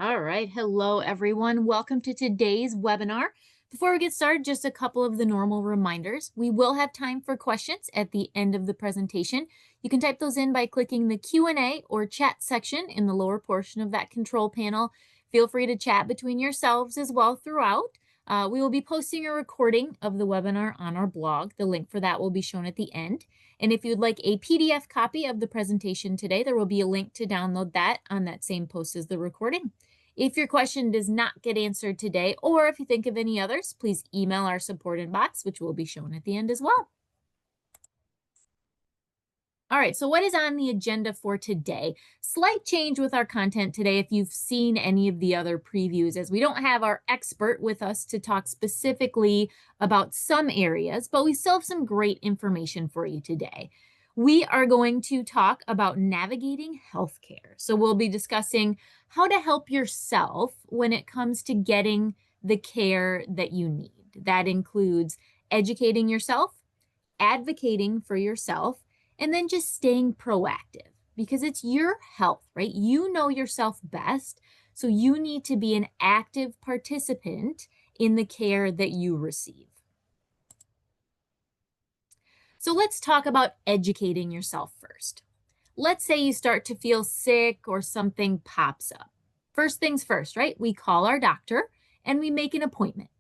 All right. Hello, everyone. Welcome to today's webinar. Before we get started, just a couple of the normal reminders. We will have time for questions at the end of the presentation. You can type those in by clicking the Q&A or chat section in the lower portion of that control panel. Feel free to chat between yourselves as well throughout. We will be posting a recording of the webinar on our blog. The link for that will be shown at the end. And if you'd like a PDF copy of the presentation today, there will be a link to download that on that same post as the recording. If your question does not get answered today, or if you think of any others, please email our support inbox, which will be shown at the end as well. All right, so what is on the agenda for today? Slight change with our content today if you've seen any of the other previews, as we don't have our expert with us to talk specifically about some areas, but we still have some great information for you today. We are going to talk about navigating healthcare. So we'll be discussing how to help yourself when it comes to getting the care that you need. That includes educating yourself, advocating for yourself, and then just staying proactive because it's your health, right? You know yourself best. So you need to be an active participant in the care that you receive. So let's talk about educating yourself first. Let's say you start to feel sick or something pops up. First things first, right? We call our doctor and we make an appointment.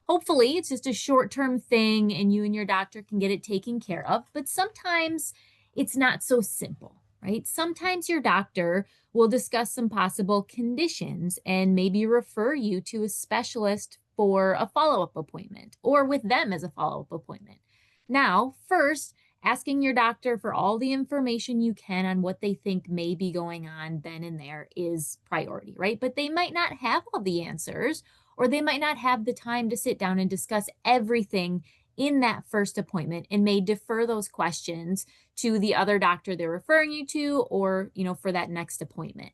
Hopefully, it's just a short-term thing and you and your doctor can get it taken care of, but sometimes it's not so simple, right? Sometimes your doctor will discuss some possible conditions and maybe refer you to a specialist for a follow-up appointment or with them as a follow-up appointment. Now, first, asking your doctor for all the information you can on what they think may be going on then and there is priority, right? But they might not have all the answers, or they might not have the time to sit down and discuss everything in that first appointment and may defer those questions to the other doctor they're referring you to or, for that next appointment.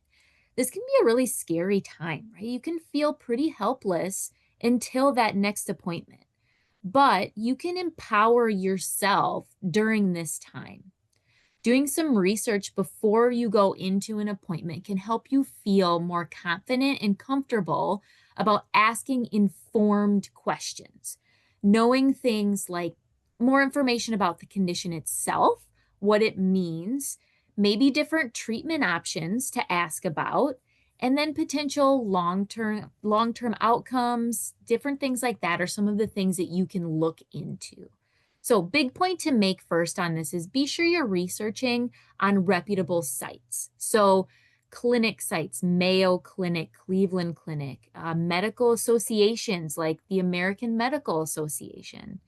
This can be a really scary time, right? You can feel pretty helpless until that next appointment, but you can empower yourself during this time. Doing some research before you go into an appointment can help you feel more confident and comfortable about asking informed questions. Knowing things like more information about the condition itself, what it means, maybe different treatment options to ask about, and then potential long-term outcomes, different things like that are some of the things that you can look into. So big point to make first on this is be sure you're researching on reputable sites. So clinic sites, Mayo Clinic, Cleveland Clinic, medical associations like the American Medical Association,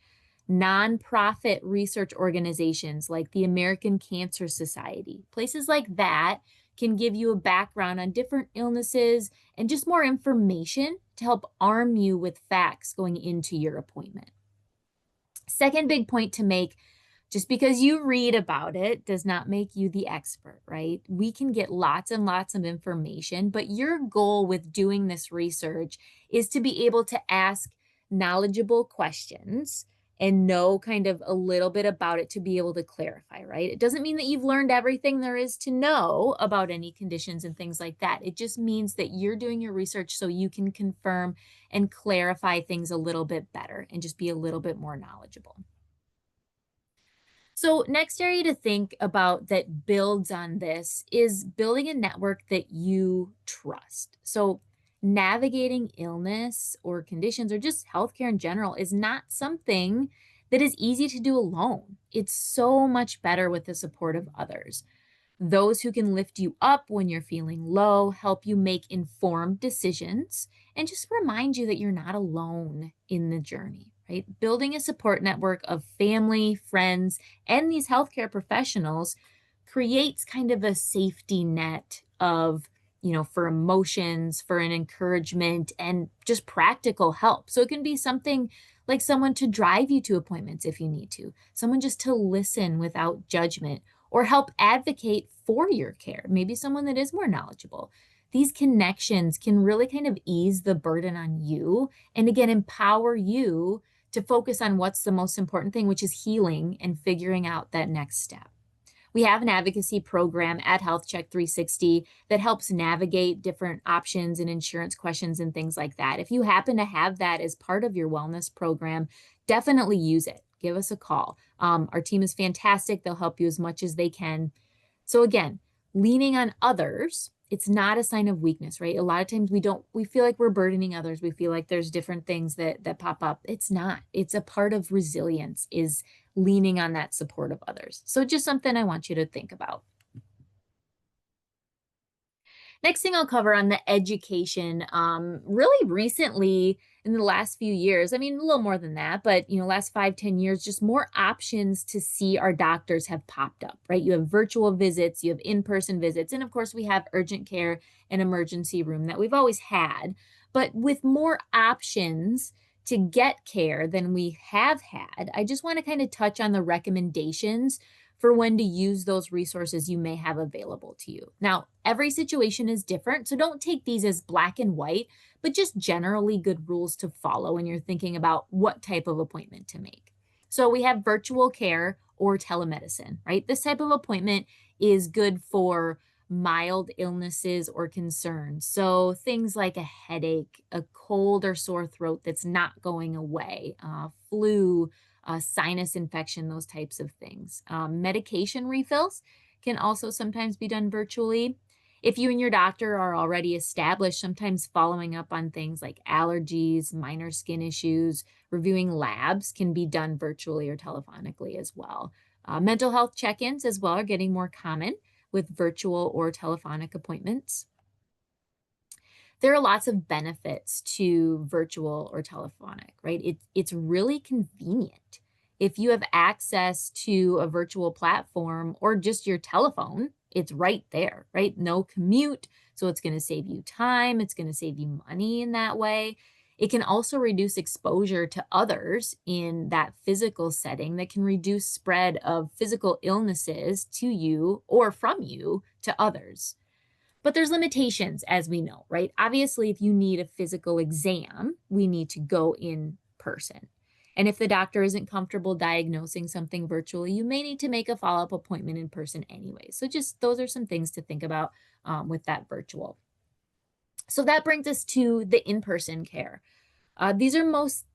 nonprofit research organizations like the American Cancer Society. Places like that can give you a background on different illnesses and just more information to help arm you with facts going into your appointment. Second big point to make, just because you read about it does not make you the expert, right? We can get lots and lots of information, but your goal with doing this research is to be able to ask knowledgeable questions and know kind of a little bit about it to be able to clarify, right? It doesn't mean that you've learned everything there is to know about any conditions and things like that. It just means that you're doing your research so you can confirm and clarify things a little bit better and just be a little bit more knowledgeable. So next area to think about that builds on this is building a network that you trust. So navigating illness or conditions or just healthcare in general is not something that is easy to do alone. It's so much better with the support of others. Those who can lift you up when you're feeling low, help you make informed decisions, and just remind you that you're not alone in the journey, right? Building a support network of family, friends, and these healthcare professionals creates kind of a safety net of, for emotions, for an encouragement, and just practical help. So it can be something like someone to drive you to appointments if you need to, someone just to listen without judgment, or help advocate for your care, maybe someone that is more knowledgeable. These connections can really kind of ease the burden on you and again, empower you to focus on what's the most important thing, which is healing and figuring out that next step. We have an advocacy program at Health Check 360 that helps navigate different options and insurance questions and things like that. If you happen to have that as part of your wellness program, definitely use it. Give us a call. Our team is fantastic. They'll help you as much as they can. So again, leaning on others, it's not a sign of weakness, right? A lot of times we feel like we're burdening others. We feel like there's different things that pop up. It's not. It's a part of resilience, is leaning on that support of others. So just something I want you to think about. Next thing I'll cover on the education, really recently in the last few years, I mean, a little more than that, but last 5-10 years, just more options to see our doctors have popped up, right? You have virtual visits, you have in-person visits, and of course we have urgent care and emergency room that we've always had, but with more options to get care than we have had, I just want to kind of touch on the recommendations for when to use those resources you may have available to you. Now, every situation is different, so don't take these as black and white, but just generally good rules to follow when you're thinking about what type of appointment to make. So we have virtual care or telemedicine, right? This type of appointment is good for mild illnesses or concerns. So things like a headache, a cold or sore throat that's not going away, flu, sinus infection, those types of things. Medication refills can also sometimes be done virtually. If you and your doctor are already established, sometimes following up on things like allergies, minor skin issues, reviewing labs can be done virtually or telephonically as well. Mental health check-ins as well are getting more common with virtual or telephonic appointments. There are lots of benefits to virtual or telephonic, right? It's really convenient. If you have access to a virtual platform or just your telephone, it's right there, right? No commute. So it's going to save you time. It's going to save you money in that way. It can also reduce exposure to others in that physical setting that can reduce spread of physical illnesses to you or from you to others. But there's limitations, as we know, right? Obviously, if you need a physical exam, we need to go in person. And if the doctor isn't comfortable diagnosing something virtually, you may need to make a follow-up appointment in person anyway. So just those are some things to think about with that virtual. So that brings us to the in-person care. These are most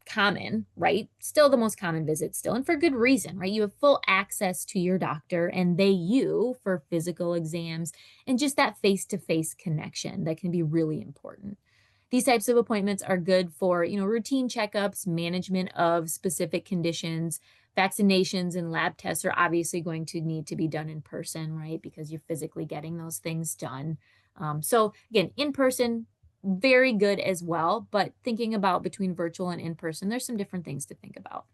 common, right? Still the most common visits still, and for good reason, right? You have full access to your doctor and they you for physical exams and just that face-to-face connection that can be really important. These types of appointments are good for, routine checkups, management of specific conditions. Vaccinations and lab tests are obviously going to need to be done in person, right? Because you're physically getting those things done. So again, in person, very good as well, but thinking about between virtual and in-person, there's some different things to think about.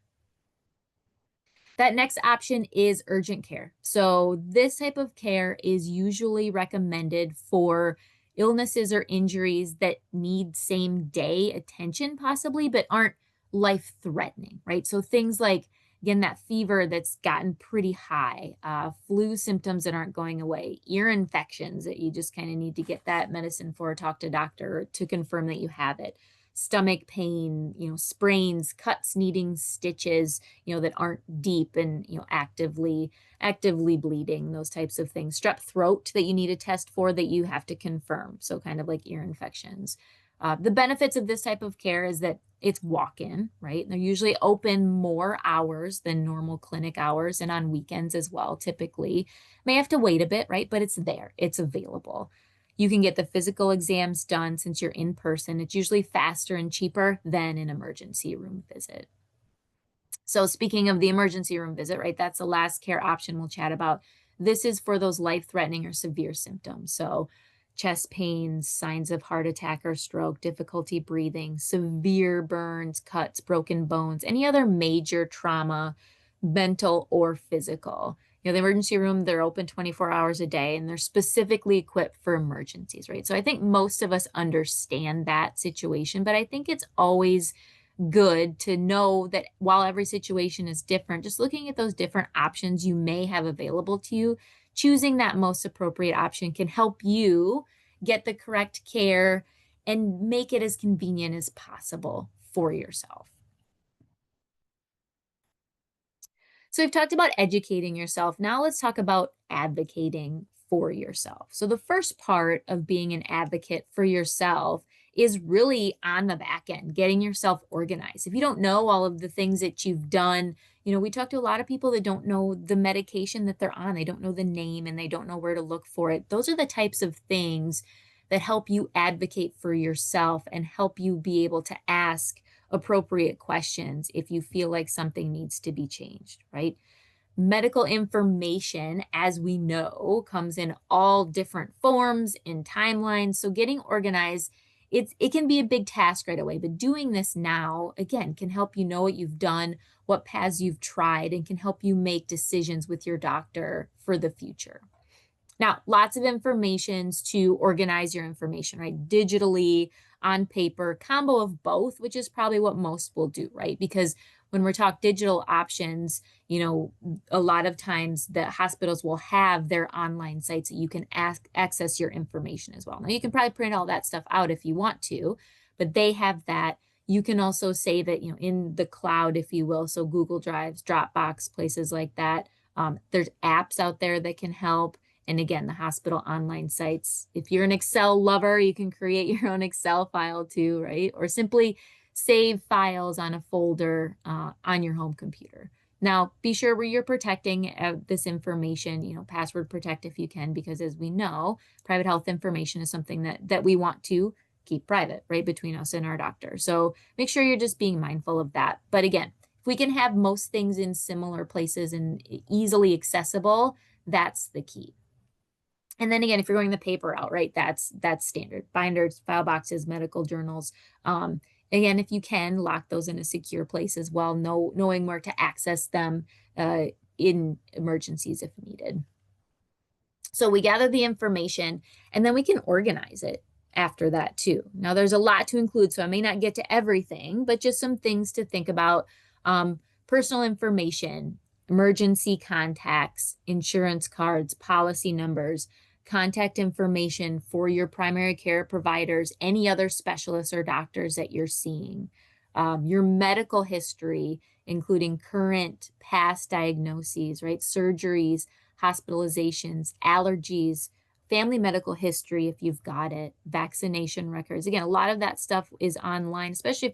That next option is urgent care. So this type of care is usually recommended for illnesses or injuries that need same day attention possibly, but aren't life-threatening, right? So things like, again, that fever that's gotten pretty high, flu symptoms that aren't going away, ear infections that you just kind of need to get that medicine for, talk to a doctor to confirm that you have it, stomach pain, sprains, cuts needing stitches, that aren't deep and, actively bleeding, those types of things. Strep throat that you need a test for that you have to confirm. So kind of like ear infections. The benefits of this type of care is that it's walk-in, right? They're usually open more hours than normal clinic hours and on weekends as well, typically. May have to wait a bit, right? But it's there, it's available. You can get the physical exams done since you're in person. It's usually faster and cheaper than an emergency room visit. So speaking of the emergency room visit, right, that's the last care option we'll chat about. This is for those life-threatening or severe symptoms. So chest pains, signs of heart attack or stroke, difficulty breathing, severe burns, cuts, broken bones, any other major trauma, mental or physical. The emergency room, they're open 24 hours a day and they're specifically equipped for emergencies, right? So I think most of us understand that situation, but I think it's always good to know that while every situation is different, just looking at those different options you may have available to you, choosing that most appropriate option can help you get the correct care and make it as convenient as possible for yourself. So we've talked about educating yourself. Now let's talk about advocating for yourself. So the first part of being an advocate for yourself is really on the back end, getting yourself organized. If you don't know all of the things that you've done, we talk to a lot of people that don't know the medication that they're on. They don't know the name and they don't know where to look for it. Those are the types of things that help you advocate for yourself and help you be able to ask appropriate questions if you feel like something needs to be changed, right? Medical information, as we know, comes in all different forms and timelines. So getting organized, it can be a big task right away, but doing this now, again, can help you know what you've done, what paths you've tried, and can help you make decisions with your doctor for the future. Now, lots of informations to organize your information, right? Digitally, on paper, combo of both, which is probably what most will do, right? Because when we're talking digital options, a lot of times the hospitals will have their online sites that you can access your information as well. Now, you can probably print all that stuff out if you want to, but they have that. You can also say that, in the cloud, if you will, so Google Drives, Dropbox, places like that. There's apps out there that can help. And again, the hospital online sites. If you're an Excel lover, you can create your own Excel file too, right? Or simply save files on a folder on your home computer. Now, be sure where you're protecting this information, password protect if you can, because as we know, private health information is something that we want to keep private, right, between us and our doctor. So make sure you're just being mindful of that. But again, if we can have most things in similar places and easily accessible, that's the key. And then again, if you're going the paper route, right, that's standard. Binders, file boxes, medical journals. Again, if you can, lock those in a secure place as well, knowing where to access them in emergencies if needed. So we gather the information and then we can organize it after that too. Now there's a lot to include, so I may not get to everything, but just some things to think about. Personal information, emergency contacts, insurance cards, policy numbers, contact information for your primary care providers, any other specialists or doctors that you're seeing, your medical history, including current, past diagnoses, right? Surgeries, hospitalizations, allergies, family medical history if you've got it, vaccination records. Again, a lot of that stuff is online, especially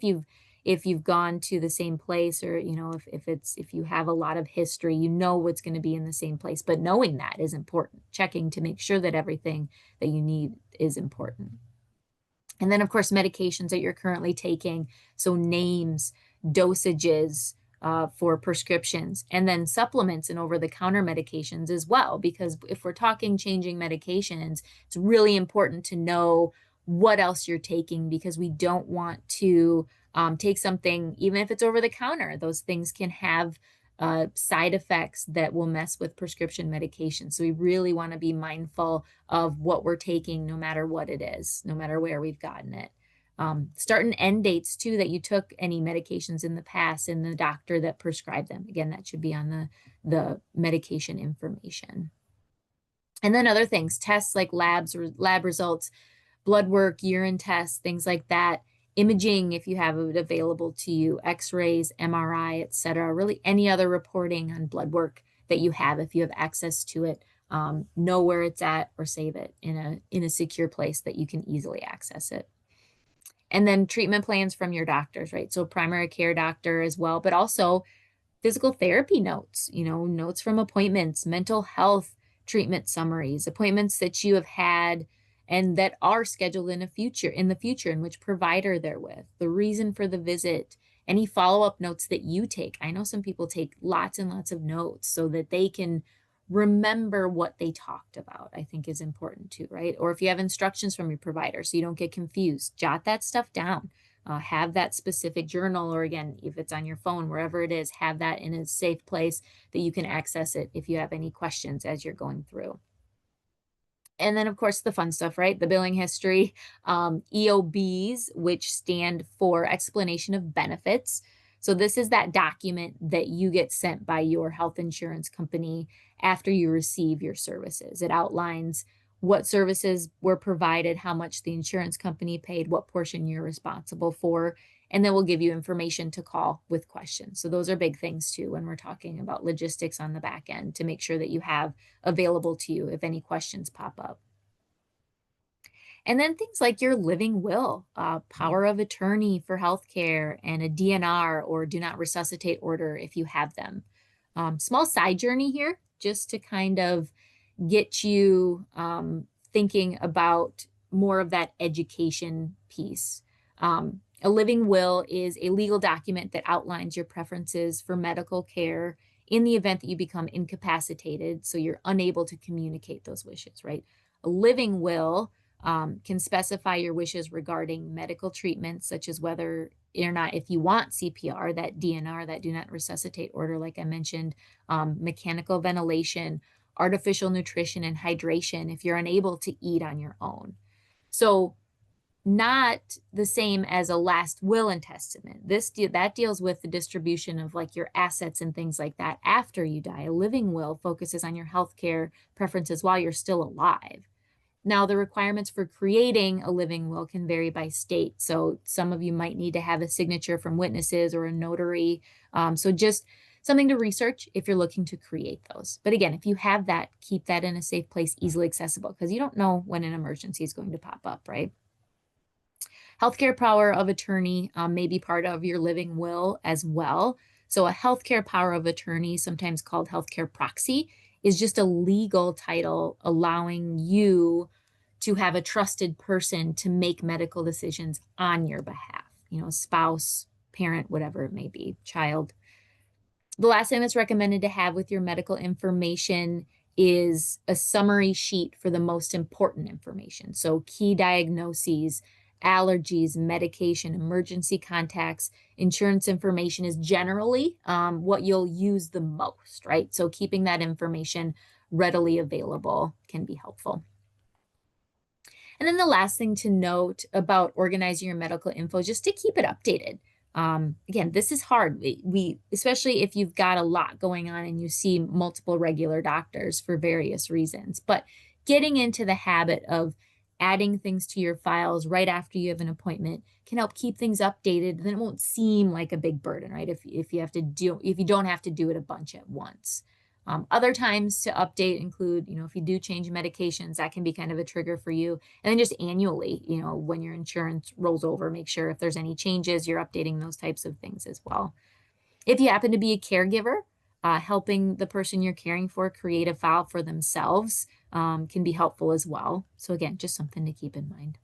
if you've gone to the same place, or if you have a lot of history, what's going to be in the same place. But knowing that is important. Checking to make sure that everything that you need is important. And then, of course, medications that you're currently taking. So names, dosages for prescriptions, and then supplements and over-the-counter medications as well. Because if we're talking changing medications, it's really important to know what else you're taking, because we don't want to take something, even if it's over the counter. Those things can have side effects that will mess with prescription medication. So we really want to be mindful of what we're taking, no matter what it is, no matter where we've gotten it. Start and end dates too, that you took any medications in the past, and the doctor that prescribed them. Again, that should be on the medication information. And then other things, tests like lab results, blood work, urine tests, things like that. Imaging, if you have it available to you, x-rays, MRI, etc. Really any other reporting on blood work that you have, if you have access to it, know where it's at or save it in a secure place that you can easily access it. And then treatment plans from your doctors, right? So primary care doctor as well, but also physical therapy notes, notes from appointments, mental health treatment summaries, appointments that you have had and that are scheduled in the future, and which provider they're with, the reason for the visit, any follow-up notes that you take. I know some people take lots and lots of notes so that they can remember what they talked about, I think is important too, right? Or if you have instructions from your provider so you don't get confused, jot that stuff down. Have that specific journal, or again, if it's on your phone, wherever it is, have that in a safe place that you can access it if you have any questions as you're going through. And then, of course, the fun stuff, right? The billing history, EOBs, which stand for explanation of benefits. So this is that document that you get sent by your health insurance company after you receive your services. It outlines what services were provided, how much the insurance company paid, what portion you're responsible for, And then we'll give you information to call with questions. So those are big things too when we're talking about logistics on the back end to make sure that you have available to you if any questions pop up. And then things like your living will, power of attorney for healthcare, and a DNR or do not resuscitate order if you have them. Small side journey here, just to kind of get you thinking about more of that education piece. A living will is a legal document that outlines your preferences for medical care in the event that you become incapacitated, so you're unable to communicate those wishes, right? A living will can specify your wishes regarding medical treatments, such as whether or not, if you want CPR, that DNR, that do not resuscitate order, like I mentioned, mechanical ventilation, artificial nutrition, and hydration if you're unable to eat on your own. So not the same as a last will and testament. That deals with the distribution of like your assets and things like that after you die. A living will focuses on your healthcare preferences while you're still alive. Now, the requirements for creating a living will can vary by state. So some of you might need to have a signature from witnesses or a notary. So just something to research if you're looking to create those. But again, if you have that, keep that in a safe place, easily accessible, because you don't know when an emergency is going to pop up, right? Healthcare power of attorney may be part of your living will as well. So a healthcare power of attorney, sometimes called healthcare proxy, is just a legal title allowing you to have a trusted person to make medical decisions on your behalf, spouse, parent, whatever it may be, child. The last thing that's recommended to have with your medical information is a summary sheet for the most important information. So key diagnoses, allergies, medication, emergency contacts, insurance information is generally what you'll use the most, right? So keeping that information readily available can be helpful. And then the last thing to note about organizing your medical info is just to keep it updated. Again, this is hard. We especially if you've got a lot going on and you see multiple regular doctors for various reasons, but getting into the habit of adding things to your files right after you have an appointment can help keep things updated. Then it won't seem like a big burden, right? If you don't have to do it a bunch at once. Other times to update include, if you do change medications, that can be kind of a trigger for you. And then just annually, when your insurance rolls over, make sure if there's any changes, you're updating those types of things as well. If you happen to be a caregiver, helping the person you're caring for create a file for themselves can be helpful as well. So again, just something to keep in mind.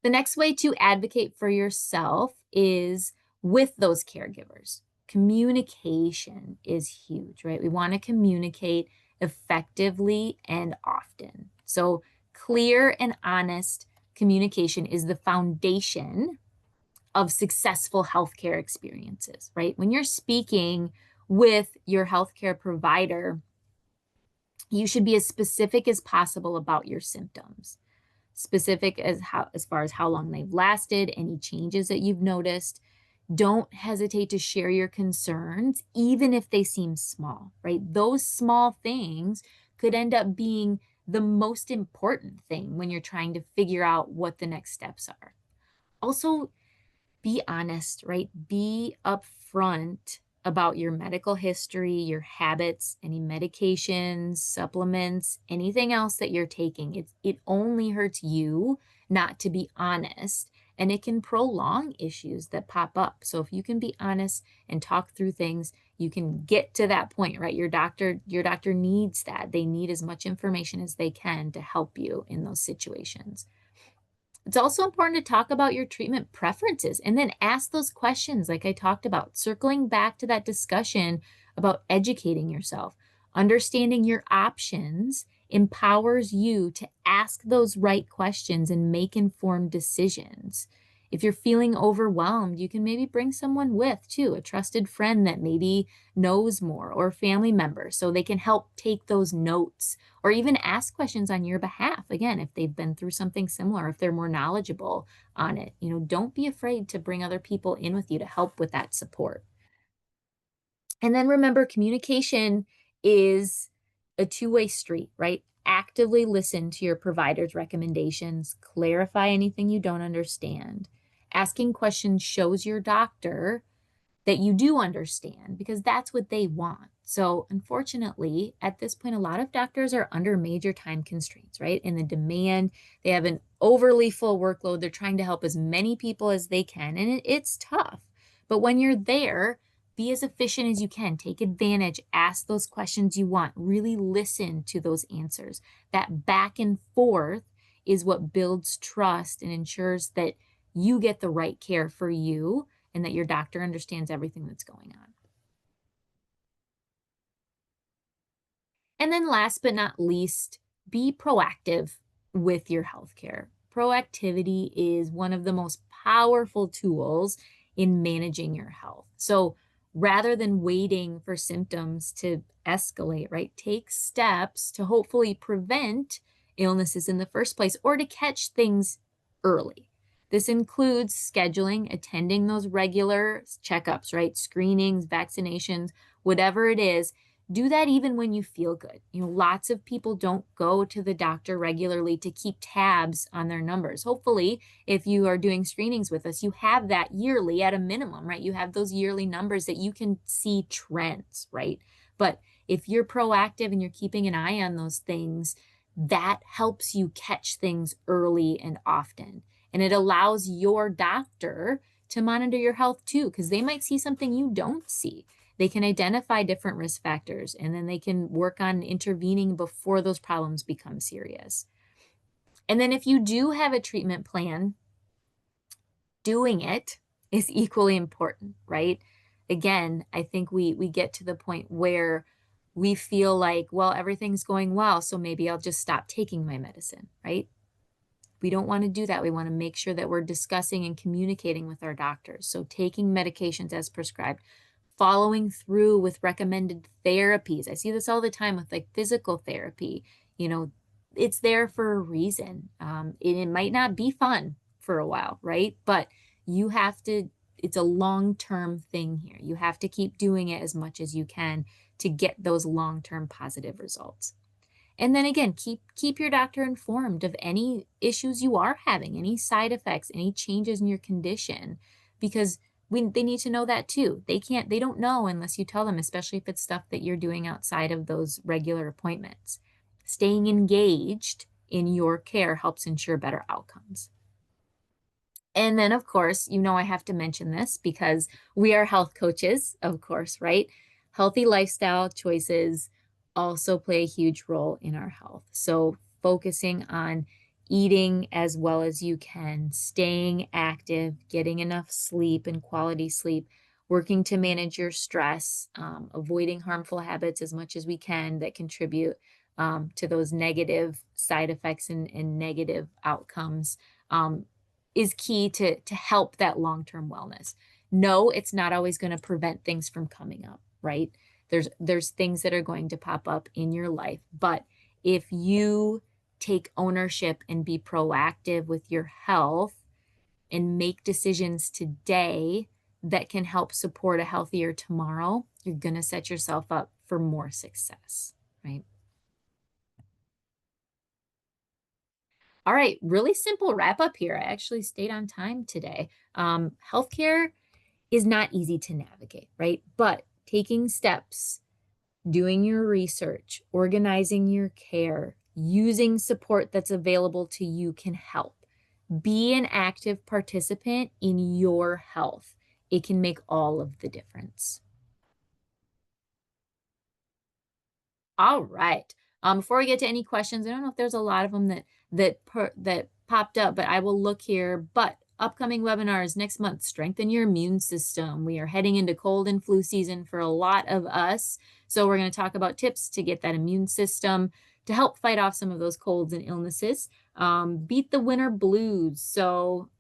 The next way to advocate for yourself is with those caregivers. Communication is huge, right? We want to communicate effectively and often. So clear and honest communication is the foundation of successful healthcare experiences, right? When you're speaking with your healthcare provider, you should be as specific as possible about your symptoms. Specific as far as how long they've lasted, any changes that you've noticed. Don't hesitate to share your concerns, even if they seem small, right? Those small things could end up being the most important thing when you're trying to figure out what the next steps are. Also, be honest, right? Be upfront about your medical history, your habits, any medications, supplements, anything else that you're taking. It only hurts you not to be honest, and it can prolong issues that pop up. So if you can be honest and talk through things, you can get to that point, right? Your doctor needs that. They need as much information as they can to help you in those situations. It's also important to talk about your treatment preferences and then ask those questions like I talked about, circling back to that discussion about educating yourself. Understanding your options empowers you to ask those right questions and make informed decisions. If you're feeling overwhelmed, you can maybe bring someone with too, a trusted friend that maybe knows more or a family member so they can help take those notes or even ask questions on your behalf. Again, if they've been through something similar, if they're more knowledgeable on it, don't be afraid to bring other people in with you to help with that support. And then remember, communication is a two-way street, right? actively listen to your provider's recommendations, clarify anything you don't understand. Asking questions shows your doctor that you do understand because that's what they want. So, unfortunately, at this point, a lot of doctors are under major time constraints, right? In the demand, they have an overly full workload. They're trying to help as many people as they can, and it's tough. But when you're there, be as efficient as you can. Take advantage, ask those questions you want, really listen to those answers. That back and forth is what builds trust and ensures that you get the right care for you and that your doctor understands everything that's going on. And then last but not least, be proactive with your healthcare. Proactivity is one of the most powerful tools in managing your health. So rather than waiting for symptoms to escalate, right, take steps to hopefully prevent illnesses in the first place or to catch things early. This includes scheduling, attending those regular checkups, right? Screenings, vaccinations, whatever it is. Do that even when you feel good. Lots of people don't go to the doctor regularly to keep tabs on their numbers. Hopefully, if you are doing screenings with us, you have that yearly at a minimum, right? You have those yearly numbers that you can see trends, right? But if you're proactive and you're keeping an eye on those things, that helps you catch things early and often. And it allows your doctor to monitor your health too, because they might see something you don't see. They can identify different risk factors, and then they can work on intervening before those problems become serious. And then if you do have a treatment plan, doing it is equally important, right? Again, I think we get to the point where we feel like, well, everything's going well, so maybe I'll just stop taking my medicine, right? We don't want to do that. We want to make sure that we're discussing and communicating with our doctors. So taking medications as prescribed, following through with recommended therapies. I see this all the time with like physical therapy. It's there for a reason. It might not be fun for a while, right? But you have to, it's a long-term thing here. You have to keep doing it as much as you can to get those long-term positive results. And then again, keep your doctor informed of any issues you are having, any side effects, any changes in your condition, because they need to know that too. They don't know unless you tell them, especially if it's stuff that you're doing outside of those regular appointments. Staying engaged in your care helps ensure better outcomes. And then, of course, I have to mention this because we are health coaches, of course, right? Healthy lifestyle choices also play a huge role in our health. So focusing on eating as well as you can, staying active, getting enough sleep and quality sleep, working to manage your stress, avoiding harmful habits as much as we can that contribute to those negative side effects and negative outcomes is key to help that long-term wellness. No, it's not always going to prevent things from coming up, right? There's things that are going to pop up in your life, but if you take ownership and be proactive with your health and make decisions today that can help support a healthier tomorrow, you're going to set yourself up for more success, right? All right, really simple wrap up here. I actually stayed on time today. Healthcare is not easy to navigate, right? But taking steps, doing your research, organizing your care, using support that's available to you can help. Be an active participant in your health. It can make all of the difference. All right. Before we get to any questions, I don't know if there's a lot of them that popped up, but I will look here. But upcoming webinars next month, strengthen your immune system. We are heading into cold and flu season for a lot of us. So we're going to talk about tips to get that immune system to help fight off some of those colds and illnesses. Beat the winter blues. So,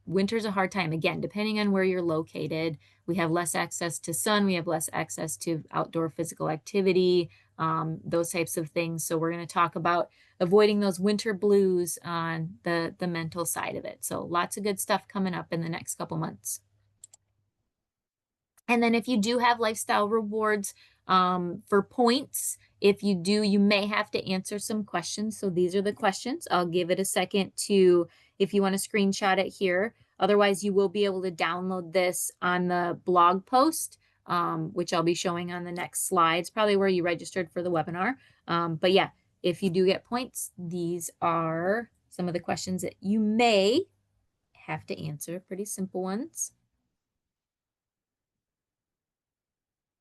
winter's a hard time. Again, depending on where you're located, we have less access to sun, we have less access to outdoor physical activity, those types of things. So we're going to talk about avoiding those winter blues on the mental side of it. So lots of good stuff coming up in the next couple months. And then if you do have lifestyle rewards, For points, if you do, you may have to answer some questions. So these are the questions. I'll give it a second to, if you want to screenshot it here. Otherwise, you will be able to download this on the blog post, which I'll be showing on the next slides, probably where you registered for the webinar. But yeah, if you do get points, these are some of the questions that you may have to answer, pretty simple ones.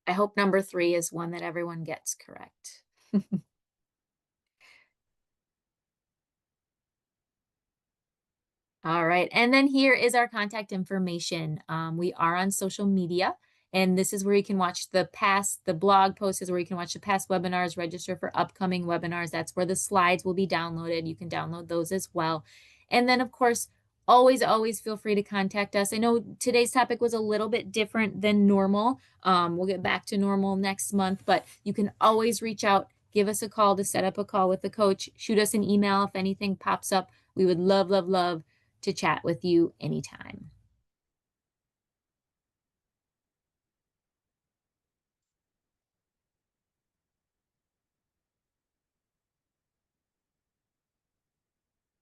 I hope number 3 is one that everyone gets correct. All right, and then here is our contact information. We are on social media, and this is where you can watch the blog post is where you can watch the past webinars, register for upcoming webinars. That's where the slides will be downloaded. You can download those as well. And then, of course, always feel free to contact us. I know today's topic was a little bit different than normal. We'll get back to normal next month, but you can always reach out, give us a call to set up a call with the coach, shoot us an email if anything pops up. We would love to chat with you anytime.